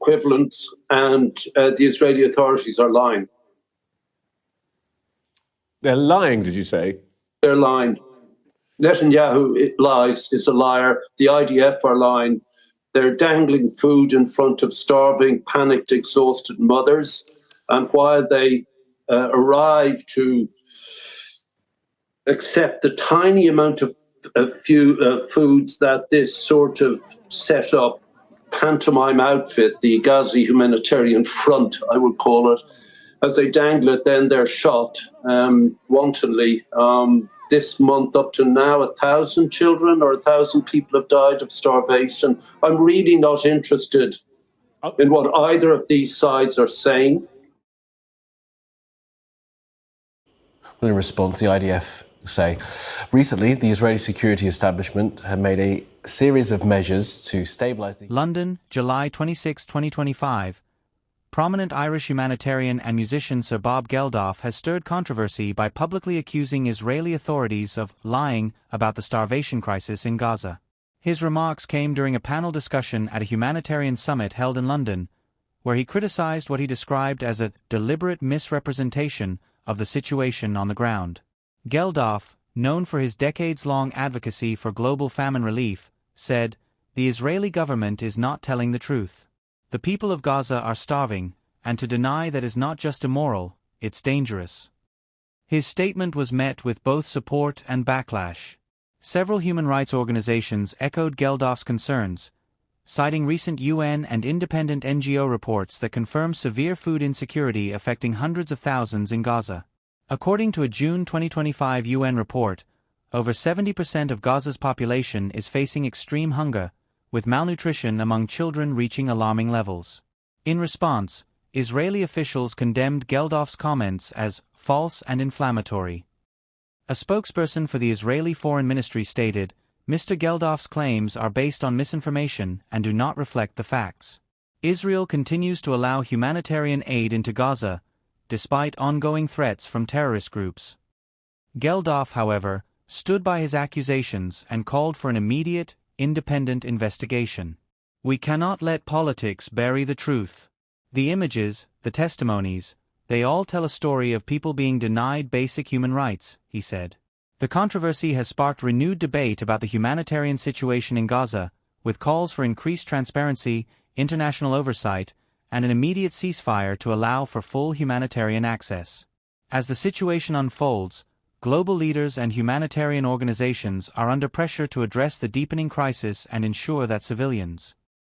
equivalents, and the Israeli authorities are lying. They're lying, did you say? They're lying. Netanyahu lies, is a liar. The IDF are lying. They're dangling food in front of starving, panicked, exhausted mothers. And while they arrive to accept the tiny amount of foods that this sort of set up pantomime outfit, the Gaza humanitarian front, I would call it, as they dangle it, then they're shot wantonly. This month, up to now, 1,000 children or 1,000 people have died of starvation. I'm really not interested in what either of these sides are saying. In response, the IDF say, recently the Israeli security establishment had made a series of measures to stabilize the... London, July 26, 2025. Prominent Irish humanitarian and musician Sir Bob Geldof has stirred controversy by publicly accusing Israeli authorities of lying about the starvation crisis in Gaza. His remarks came during a panel discussion at a humanitarian summit held in London, where he criticized what he described as a deliberate misrepresentation of the situation on the ground. Geldof, known for his decades-long advocacy for global famine relief, said, "The Israeli government is not telling the truth. The people of Gaza are starving, and to deny that is not just immoral, it's dangerous." His statement was met with both support and backlash. Several human rights organizations echoed Geldof's concerns, citing recent UN and independent NGO reports that confirm severe food insecurity affecting hundreds of thousands in Gaza. According to a June 2025 UN report, over 70% of Gaza's population is facing extreme hunger, with malnutrition among children reaching alarming levels. In response, Israeli officials condemned Geldof's comments as false and inflammatory. A spokesperson for the Israeli Foreign Ministry stated, "Mr. Geldof's claims are based on misinformation and do not reflect the facts." Israel continues to allow humanitarian aid into Gaza, despite ongoing threats from terrorist groups. Geldof, however, stood by his accusations and called for an immediate, independent investigation. "We cannot let politics bury the truth. The images, the testimonies, they all tell a story of people being denied basic human rights," he said. The controversy has sparked renewed debate about the humanitarian situation in Gaza, with calls for increased transparency, international oversight, and an immediate ceasefire to allow for full humanitarian access. As the situation unfolds, global leaders and humanitarian organizations are under pressure to address the deepening crisis and ensure that civilians